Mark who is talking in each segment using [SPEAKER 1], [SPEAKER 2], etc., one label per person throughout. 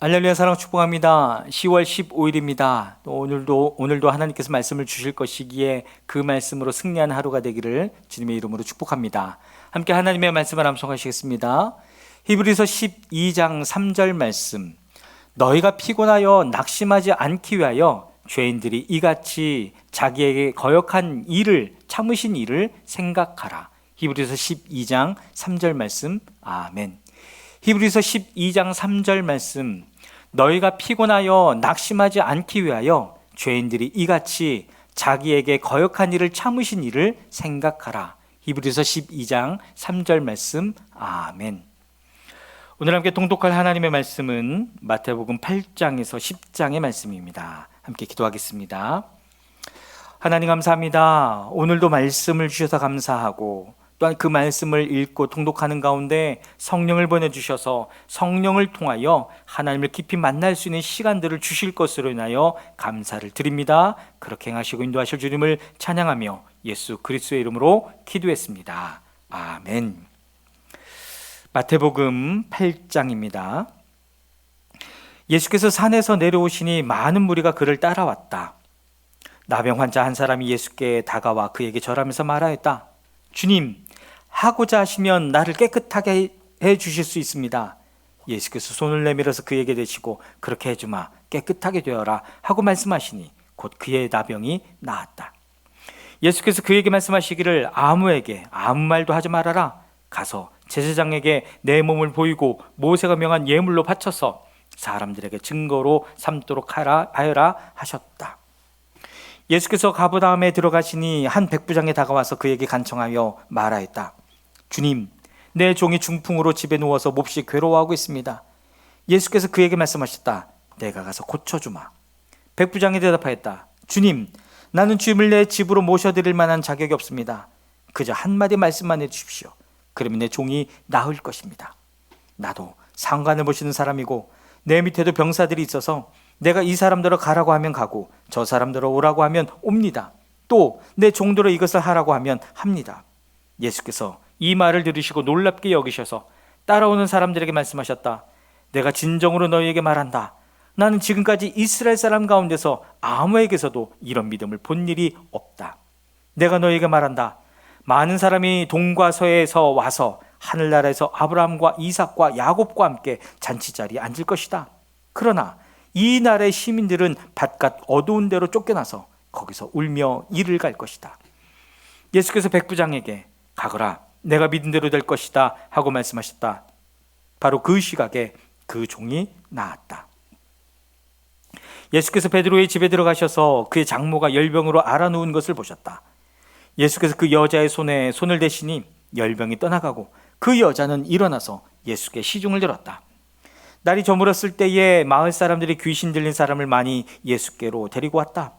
[SPEAKER 1] 할렐루야 사랑 축복합니다. 10월 15일입니다. 또 오늘도 하나님께서 말씀을 주실 것이기에 그 말씀으로 승리하는 하루가 되기를 주님의 이름으로 축복합니다. 함께 하나님의 말씀을 암송하시겠습니다. 히브리서 12장 3절 말씀. 너희가 피곤하여 낙심하지 않기 위하여 죄인들이 이같이 자기에게 거역한 일을 참으신 일을 생각하라. 히브리서 12장 3절 말씀. 아멘. 히브리서 12장 3절 말씀. 너희가 피곤하여 낙심하지 않기 위하여 죄인들이 이같이 자기에게 거역한 일을 참으신 일을 생각하라. 히브리서 12장 3절 말씀. 아멘. 오늘 함께 통독할 하나님의 말씀은 마태복음 8장에서 10장의 말씀입니다. 함께 기도하겠습니다. 하나님 감사합니다. 오늘도 말씀을 주셔서 감사하고 또한 그 말씀을 읽고 통독하는 가운데 성령을 보내주셔서 성령을 통하여 하나님을 깊이 만날 수 있는 시간들을 주실 것으로 인하여 감사를 드립니다. 그렇게 행하시고 인도하실 주님을 찬양하며 예수 그리스도의 이름으로 기도했습니다. 아멘. 마태복음 8장입니다. 예수께서 산에서 내려오시니 많은 무리가 그를 따라왔다. 나병 환자 한 사람이 예수께 다가와 그에게 절하면서 말하였다. 주님, 하고자 하시면 나를 깨끗하게 해 주실 수 있습니다. 예수께서 손을 내밀어서 그에게 대시고 그렇게 해주마, 깨끗하게 되어라 하고 말씀하시니 곧 그의 나병이 나았다. 예수께서 그에게 말씀하시기를 아무에게 아무 말도 하지 말아라. 가서 제사장에게 내 몸을 보이고 모세가 명한 예물로 바쳐서 사람들에게 증거로 삼도록 하여라 하셨다. 예수께서 가버나움에 들어가시니 한 백부장이 다가와서 그에게 간청하여 말하였다. 주님, 내 종이 중풍으로 집에 누워서 몹시 괴로워하고 있습니다. 예수께서 그에게 말씀하셨다. 내가 가서 고쳐주마. 백부장이 대답하였다. 주님, 나는 주님을 내 집으로 모셔드릴 만한 자격이 없습니다. 그저 한마디 말씀만 해주십시오. 그러면 내 종이 나을 것입니다. 나도 상관을 보시는 사람이고 내 밑에도 병사들이 있어서 내가 이 사람들을 가라고 하면 가고 저 사람들을 오라고 하면 옵니다. 또 내 종들로 이것을 하라고 하면 합니다. 예수께서 이 말을 들으시고 놀랍게 여기셔서 따라오는 사람들에게 말씀하셨다. 내가 진정으로 너희에게 말한다. 나는 지금까지 이스라엘 사람 가운데서 아무에게서도 이런 믿음을 본 일이 없다. 내가 너희에게 말한다. 많은 사람이 동과 서에서 와서 하늘나라에서 아브라함과 이삭과 야곱과 함께 잔치자리에 앉을 것이다. 그러나 이 나라의 시민들은 바깥 어두운 데로 쫓겨나서 거기서 울며 이를 갈 것이다. 예수께서 백부장에게 가거라, 내가 믿은 대로 될 것이다 하고 말씀하셨다. 바로 그 시각에 그 종이 나았다. 예수께서 베드로의 집에 들어가셔서 그의 장모가 열병으로 앓아누운 것을 보셨다. 예수께서 그 여자의 손에 손을 대시니 열병이 떠나가고 그 여자는 일어나서 예수께 시중을 들었다. 날이 저물었을 때에 마을 사람들이 귀신 들린 사람을 많이 예수께로 데리고 왔다.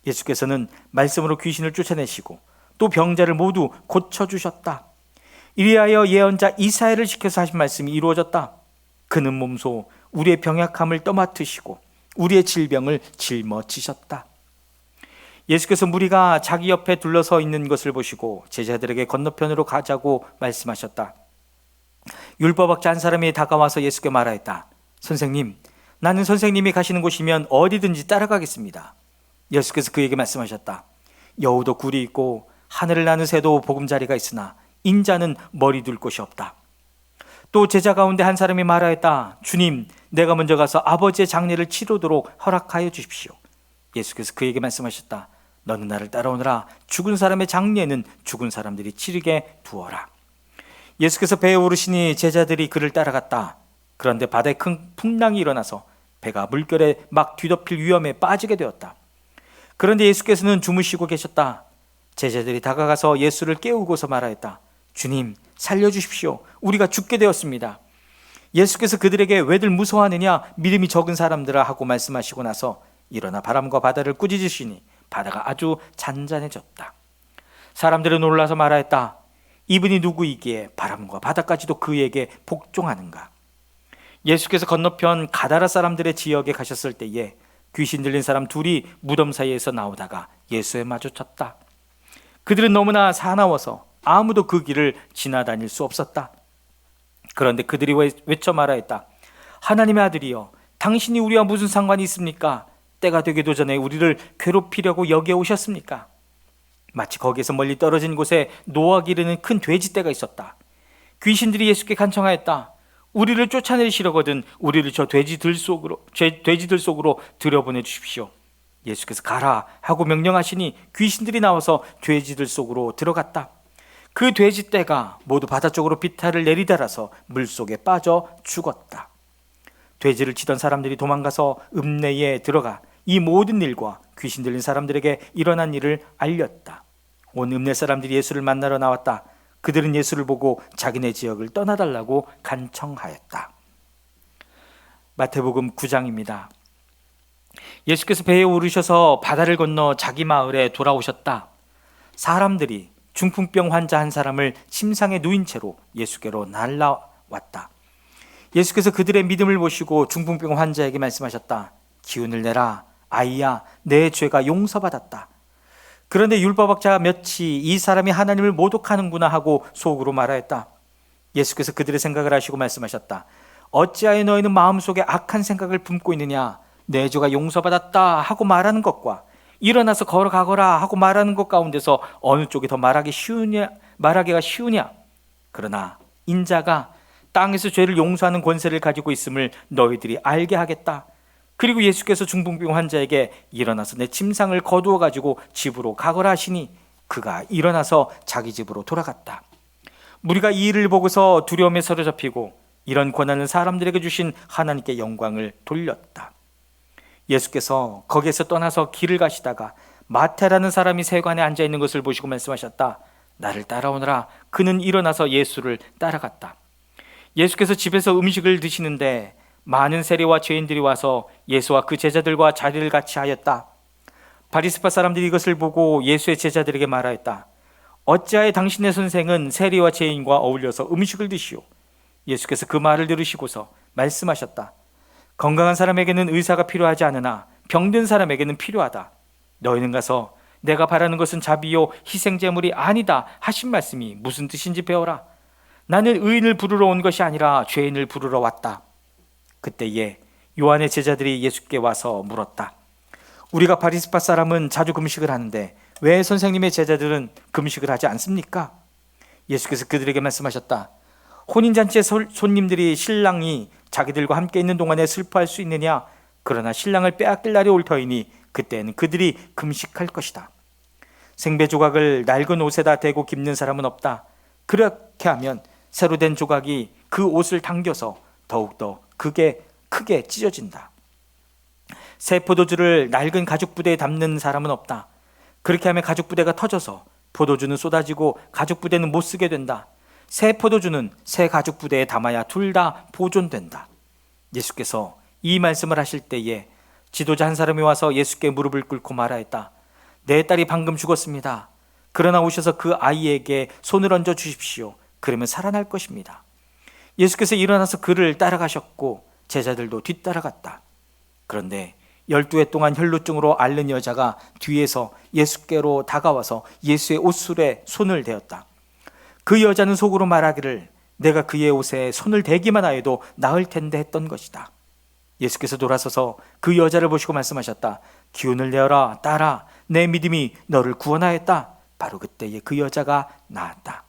[SPEAKER 1] 예수께서는 말씀으로 귀신을 쫓아내시고 또 병자를 모두 고쳐주셨다. 이리하여 예언자 이사야를 지켜서 하신 말씀이 이루어졌다. 그는 몸소 우리의 병약함을 떠맡으시고 우리의 질병을 짊어지셨다. 예수께서 무리가 자기 옆에 둘러서 있는 것을 보시고 제자들에게 건너편으로 가자고 말씀하셨다. 율법학자 한 사람이 다가와서 예수께 말하였다. 선생님, 나는 선생님이 가시는 곳이면 어디든지 따라가겠습니다. 예수께서 그에게 말씀하셨다. 여우도 굴이 있고 하늘을 나는 새도 보금자리가 있으나 인자는 머리 둘 곳이 없다. 또 제자 가운데 한 사람이 말하였다. 주님, 내가 먼저 가서 아버지의 장례를 치르도록 허락하여 주십시오. 예수께서 그에게 말씀하셨다. 너는 나를 따라오너라. 죽은 사람의 장례는 죽은 사람들이 치르게 두어라. 예수께서 배에 오르시니 제자들이 그를 따라갔다. 그런데 바다에 큰 풍랑이 일어나서 배가 물결에 막 뒤덮일 위험에 빠지게 되었다. 그런데 예수께서는 주무시고 계셨다. 제자들이 다가가서 예수를 깨우고서 말하였다. 주님, 살려주십시오. 우리가 죽게 되었습니다. 예수께서 그들에게 왜들 무서워하느냐, 믿음이 적은 사람들아 하고 말씀하시고 나서 일어나 바람과 바다를 꾸짖으시니 바다가 아주 잔잔해졌다. 사람들은 놀라서 말하였다. 이분이 누구이기에 바람과 바다까지도 그에게 복종하는가? 예수께서 건너편 가다라 사람들의 지역에 가셨을 때에 귀신 들린 사람 둘이 무덤 사이에서 나오다가 예수에 마주쳤다. 그들은 너무나 사나워서 아무도 그 길을 지나다닐 수 없었다. 그런데 그들이 외쳐 말하였다. 하나님의 아들이여, 당신이 우리와 무슨 상관이 있습니까? 때가 되기도 전에 우리를 괴롭히려고 여기에 오셨습니까? 마치 거기에서 멀리 떨어진 곳에 노아 기르는 큰 돼지떼가 있었다. 귀신들이 예수께 간청하였다. 우리를 쫓아내시려거든 우리를 저 돼지들 속으로 들여보내 주십시오. 예수께서 가라 하고 명령하시니 귀신들이 나와서 돼지들 속으로 들어갔다. 그 돼지떼가 모두 바다 쪽으로 비탈을 내리달아서 물속에 빠져 죽었다. 돼지를 치던 사람들이 도망가서 읍내에 들어가 이 모든 일과 귀신 들린 사람들에게 일어난 일을 알렸다. 온 읍내 사람들이 예수를 만나러 나왔다. 그들은 예수를 보고 자기네 지역을 떠나달라고 간청하였다. 마태복음 9장입니다. 예수께서 배에 오르셔서 바다를 건너 자기 마을에 돌아오셨다. 사람들이 중풍병 환자 한 사람을 침상에 누인 채로 예수께로 날라왔다. 예수께서 그들의 믿음을 보시고 중풍병 환자에게 말씀하셨다. 기운을 내라. 아이야, 내 죄가 용서받았다. 그런데 율법학자 몇이 이 사람이 하나님을 모독하는구나 하고 속으로 말하였다. 예수께서 그들의 생각을 아시고 말씀하셨다. 어찌하여 너희는 마음속에 악한 생각을 품고 있느냐? 내 죄가 용서받았다 하고 말하는 것과 일어나서 걸어가거라 하고 말하는 것 가운데서 어느 쪽이 더 말하기가 쉬우냐? 그러나 인자가 땅에서 죄를 용서하는 권세를 가지고 있음을 너희들이 알게 하겠다. 그리고 예수께서 중풍병 환자에게 일어나서 내 침상을 거두어 가지고 집으로 가거라 하시니 그가 일어나서 자기 집으로 돌아갔다. 무리가 이 일을 보고서 두려움에 사로잡히고 이런 권한을 사람들에게 주신 하나님께 영광을 돌렸다. 예수께서 거기에서 떠나서 길을 가시다가 마태라는 사람이 세관에 앉아 있는 것을 보시고 말씀하셨다. 나를 따라오너라. 그는 일어나서 예수를 따라갔다. 예수께서 집에서 음식을 드시는데 많은 세리와 죄인들이 와서 예수와 그 제자들과 자리를 같이 하였다. 바리새파 사람들이 이것을 보고 예수의 제자들에게 말하였다. 어찌하여 당신의 선생은 세리와 죄인과 어울려서 음식을 드시오? 예수께서 그 말을 들으시고서 말씀하셨다. 건강한 사람에게는 의사가 필요하지 않으나 병든 사람에게는 필요하다. 너희는 가서 내가 바라는 것은 자비요 희생제물이 아니다 하신 말씀이 무슨 뜻인지 배워라. 나는 의인을 부르러 온 것이 아니라 죄인을 부르러 왔다. 그때에 요한의 제자들이 예수께 와서 물었다. 우리가 바리새파 사람은 자주 금식을 하는데 왜 선생님의 제자들은 금식을 하지 않습니까? 예수께서 그들에게 말씀하셨다. 혼인잔치의 손님들이 신랑이 자기들과 함께 있는 동안에 슬퍼할 수 있느냐? 그러나 신랑을 빼앗길 날이 올 터이니 그때는 그들이 금식할 것이다. 생배 조각을 낡은 옷에다 대고 깁는 사람은 없다. 그렇게 하면 새로 된 조각이 그 옷을 당겨서 더욱더 크게 찢어진다. 새 포도주를 낡은 가죽 부대에 담는 사람은 없다. 그렇게 하면 가죽 부대가 터져서 포도주는 쏟아지고 가죽 부대는 못 쓰게 된다. 새 포도주는 새 가죽 부대에 담아야 둘 다 보존된다. 예수께서 이 말씀을 하실 때에 지도자 한 사람이 와서 예수께 무릎을 꿇고 말하였다. 내 딸이 방금 죽었습니다. 그러나 오셔서 그 아이에게 손을 얹어 주십시오. 그러면 살아날 것입니다. 예수께서 일어나서 그를 따라가셨고 제자들도 뒤따라갔다. 그런데 12해 동안 혈루증으로 앓는 여자가 뒤에서 예수께로 다가와서 예수의 옷술에 손을 대었다. 그 여자는 속으로 말하기를 내가 그의 옷에 손을 대기만 하여도 나을 텐데 했던 것이다. 예수께서 돌아서서 그 여자를 보시고 말씀하셨다. 기운을 내어라 딸아, 내 믿음이 너를 구원하였다. 바로 그때에 그 여자가 나았다.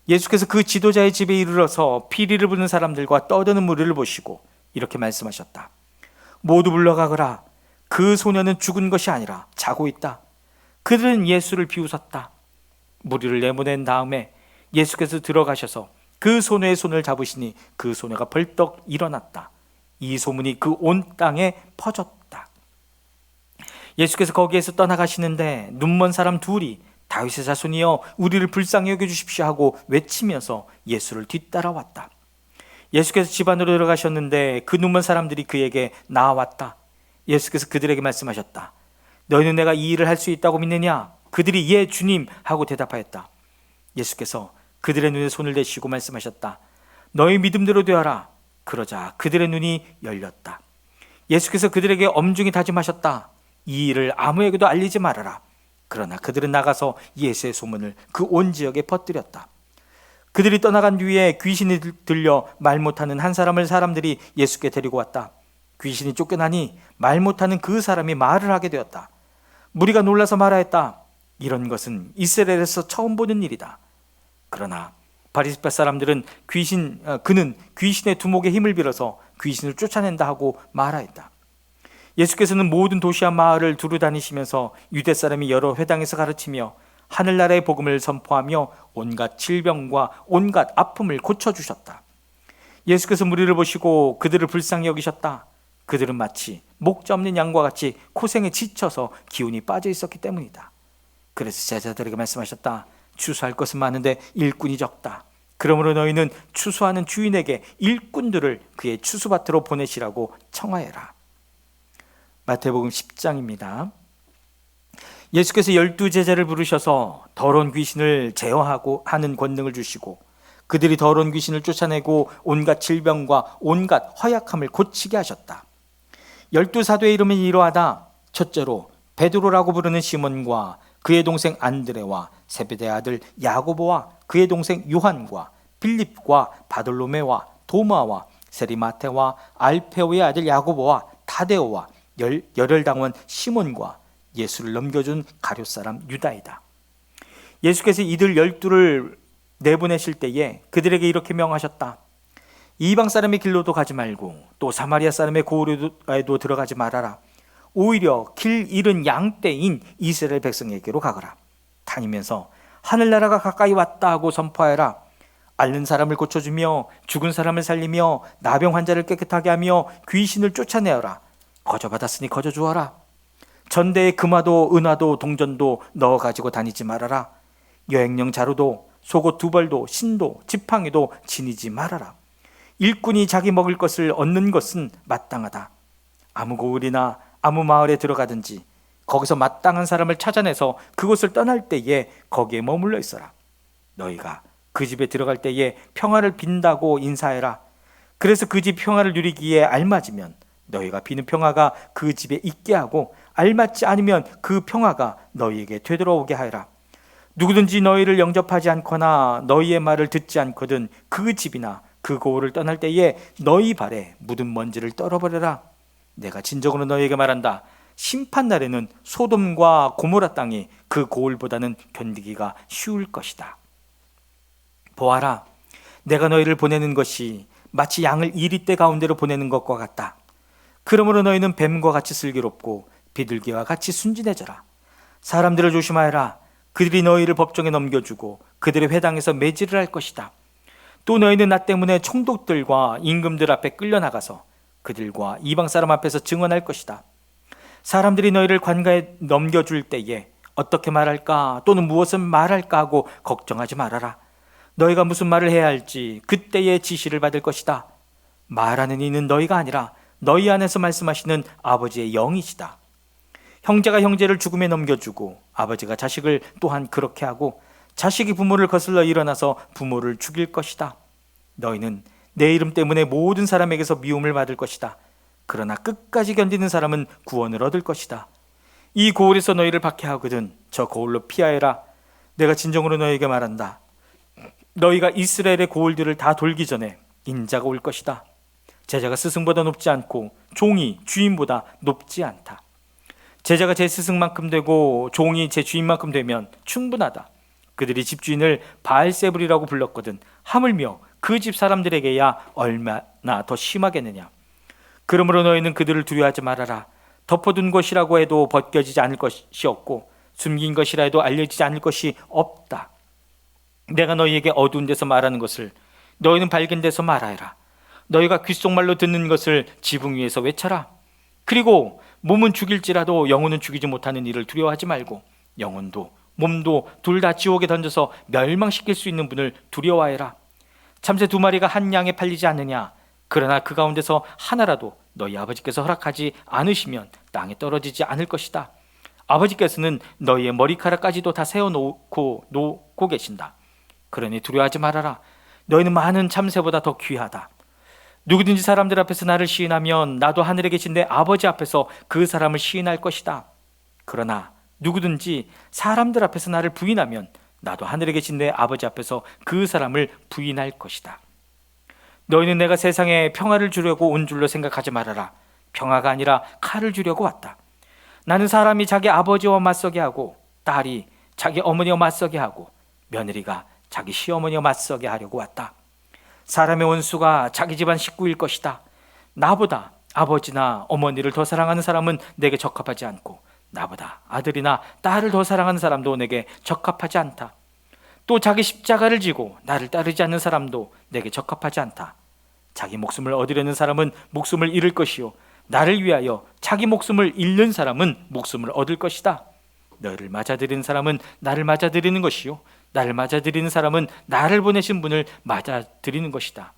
[SPEAKER 1] 예수께서 그 지도자의 집에 이르러서 피리를 부는 사람들과 떠드는 무리를 보시고 이렇게 말씀하셨다. 모두 물러가거라. 그 소녀는 죽은 것이 아니라 자고 있다. 그들은 예수를 비웃었다. 무리를 내보낸 다음에 예수께서 들어가셔서 그 소녀의 손을 잡으시니 그 소녀가 벌떡 일어났다. 이 소문이 그 온 땅에 퍼졌다. 예수께서 거기에서 떠나가시는데 눈먼 사람 둘이 다윗의 자손이여 우리를 불쌍히 여겨주십시오 하고 외치면서 예수를 뒤따라왔다. 예수께서 집 안으로 들어가셨는데 그 눈먼 사람들이 그에게 나아왔다. 예수께서 그들에게 말씀하셨다. 너희는 내가 이 일을 할 수 있다고 믿느냐? 그들이 예 주님 하고 대답하였다. 예수께서 그들의 눈에 손을 대시고 말씀하셨다. 너희 믿음대로 되어라. 그러자 그들의 눈이 열렸다. 예수께서 그들에게 엄중히 다짐하셨다. 이 일을 아무에게도 알리지 말아라. 그러나 그들은 나가서 예수의 소문을 그 온 지역에 퍼뜨렸다. 그들이 떠나간 뒤에 귀신이 들려 말 못하는 한 사람을 사람들이 예수께 데리고 왔다. 귀신이 쫓겨나니 말 못하는 그 사람이 말을 하게 되었다. 무리가 놀라서 말하였다. 이런 것은 이스라엘에서 처음 보는 일이다. 그러나 바리새파 사람들은 그는 귀신의 두목의 힘을 빌어서 귀신을 쫓아낸다 하고 말하였다. 예수께서는 모든 도시와 마을을 두루 다니시면서 유대 사람이 여러 회당에서 가르치며 하늘나라의 복음을 선포하며 온갖 질병과 온갖 아픔을 고쳐주셨다. 예수께서 무리를 보시고 그들을 불쌍히 여기셨다. 그들은 마치 목자 없는 양과 같이 고생에 지쳐서 기운이 빠져 있었기 때문이다. 그래서 제자들에게 말씀하셨다. 추수할 것은 많은데 일꾼이 적다. 그러므로 너희는 추수하는 주인에게 일꾼들을 그의 추수밭으로 보내시라고 청하여라. 마태복음 10장입니다. 예수께서 12제자를 부르셔서 더러운 귀신을 제어하고 하는 권능을 주시고 그들이 더러운 귀신을 쫓아내고 온갖 질병과 온갖 허약함을 고치게 하셨다. 12사도의 이름은 이러하다. 첫째로 베드로라고 부르는 시몬과 그의 동생 안드레와 세베대의 아들 야고보와 그의 동생 요한과 빌립과 바돌로메와 도마와 세리마테와 알페오의 아들 야고보와 타데오와 열혈당원 시몬과 예수를 넘겨준 가룟 사람 유다이다. 예수께서 이들 12를 내보내실 때에 그들에게 이렇게 명하셨다. 이방 사람의 길로도 가지 말고 또 사마리아 사람의 고을에도 들어가지 말아라. 오히려 길 잃은 양떼인 이스라엘 백성에게로 가거라. 다니면서 하늘나라가 가까이 왔다 하고 선포하여라. 앓는 사람을 고쳐주며 죽은 사람을 살리며 나병 환자를 깨끗하게 하며 귀신을 쫓아내어라. 거저받았으니 거저주어라. 전대에 금화도 은화도 동전도 넣어 가지고 다니지 말아라. 여행용 자루도 속옷 2벌도 신도 지팡이도 지니지 말아라. 일꾼이 자기 먹을 것을 얻는 것은 마땅하다. 아무 고을이나 아무 마을에 들어가든지 거기서 마땅한 사람을 찾아내서 그곳을 떠날 때에 거기에 머물러 있어라. 너희가 그 집에 들어갈 때에 평화를 빈다고 인사해라. 그래서 그 집 평화를 누리기에 알맞으면 너희가 비는 평화가 그 집에 있게 하고 알맞지 않으면 그 평화가 너희에게 되돌아오게 하여라. 누구든지 너희를 영접하지 않거나 너희의 말을 듣지 않거든 그 집이나 그 고을을 떠날 때에 너희 발에 묻은 먼지를 떨어버려라. 내가 진정으로 너희에게 말한다. 심판날에는 소돔과 고모라 땅이 그 고을보다는 견디기가 쉬울 것이다. 보아라, 내가 너희를 보내는 것이 마치 양을 이리떼 가운데로 보내는 것과 같다. 그러므로 너희는 뱀과 같이 슬기롭고 비둘기와 같이 순진해져라. 사람들을 조심하여라. 그들이 너희를 법정에 넘겨주고 그들의 회당에서 매질을 할 것이다. 또 너희는 나 때문에 총독들과 임금들 앞에 끌려나가서 그들과 이방 사람 앞에서 증언할 것이다. 사람들이 너희를 관가에 넘겨줄 때에 어떻게 말할까 또는 무엇을 말할까 하고 걱정하지 말아라. 너희가 무슨 말을 해야 할지 그때의 지시를 받을 것이다. 말하는 이는 너희가 아니라 너희 안에서 말씀하시는 아버지의 영이시다. 형제가 형제를 죽음에 넘겨주고 아버지가 자식을 또한 그렇게 하고 자식이 부모를 거슬러 일어나서 부모를 죽일 것이다. 너희는 내 이름 때문에 모든 사람에게서 미움을 받을 것이다. 그러나 끝까지 견디는 사람은 구원을 얻을 것이다. 이 고을에서 너희를 박해하거든 저 고을로 피하여라. 내가 진정으로 너희에게 말한다. 너희가 이스라엘의 고을들을 다 돌기 전에 인자가 올 것이다. 제자가 스승보다 높지 않고 종이 주인보다 높지 않다. 제자가 제 스승만큼 되고 종이 제 주인만큼 되면 충분하다. 그들이 집주인을 바알세불이라고 불렀거든 하물며 그 집 사람들에게야 얼마나 더 심하겠느냐. 그러므로 너희는 그들을 두려워하지 말아라. 덮어둔 것이라고 해도 벗겨지지 않을 것이 없고 숨긴 것이라 해도 알려지지 않을 것이 없다. 내가 너희에게 어두운 데서 말하는 것을 너희는 밝은 데서 말하여라. 너희가 귓속말로 듣는 것을 지붕 위에서 외쳐라. 그리고 몸은 죽일지라도 영혼은 죽이지 못하는 일을 두려워하지 말고 영혼도 몸도 둘 다 지옥에 던져서 멸망시킬 수 있는 분을 두려워하여라. 참새 2마리가 한 양에 팔리지 않느냐. 그러나 그 가운데서 하나라도 너희 아버지께서 허락하지 않으시면 땅에 떨어지지 않을 것이다. 아버지께서는 너희의 머리카락까지도 다 세워놓고 계신다. 그러니 두려워하지 말아라. 너희는 많은 참새보다 더 귀하다. 누구든지 사람들 앞에서 나를 시인하면 나도 하늘에 계신 내 아버지 앞에서 그 사람을 시인할 것이다. 그러나 누구든지 사람들 앞에서 나를 부인하면 나도 하늘에 계신 내 아버지 앞에서 그 사람을 부인할 것이다. 너희는 내가 세상에 평화를 주려고 온 줄로 생각하지 말아라. 평화가 아니라 칼을 주려고 왔다. 나는 사람이 자기 아버지와 맞서게 하고, 딸이 자기 어머니와 맞서게 하고, 며느리가 자기 시어머니와 맞서게 하려고 왔다. 사람의 원수가 자기 집안 식구일 것이다. 나보다 아버지나 어머니를 더 사랑하는 사람은 내게 적합하지 않고, 나보다 아들이나 딸을 더 사랑하는 사람도 내게 적합하지 않다. 또 자기 십자가를 지고 나를 따르지 않는 사람도 내게 적합하지 않다. 자기 목숨을 얻으려는 사람은 목숨을 잃을 것이요, 나를 위하여 자기 목숨을 잃는 사람은 목숨을 얻을 것이다. 너를 맞아들이는 사람은 나를 맞아들이는 것이요, 나를 맞아들이는 사람은 나를 보내신 분을 맞아들이는 것이다.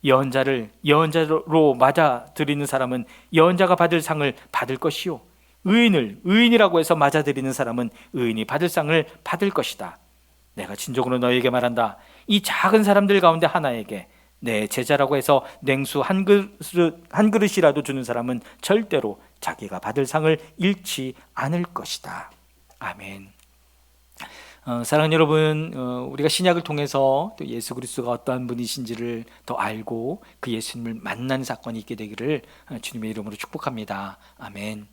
[SPEAKER 1] 예언자를 예언자로 맞아들이는 사람은 예언자가 받을 상을 받을 것이요, 의인을 의인이라고 해서 맞아들이는 사람은 의인이 받을 상을 받을 것이다. 내가 진정으로 너에게 말한다. 이 작은 사람들 가운데 하나에게 내 제자라고 해서 냉수 한 그릇이라도 주는 사람은 절대로 자기가 받을 상을 잃지 않을 것이다. 아멘. 사랑하는 여러분, 우리가 신약을 통해서 또 예수 그리스도가 어떠한 분이신지를 더 알고 그 예수님을 만나는 사건이 있게 되기를 주님의 이름으로 축복합니다. 아멘.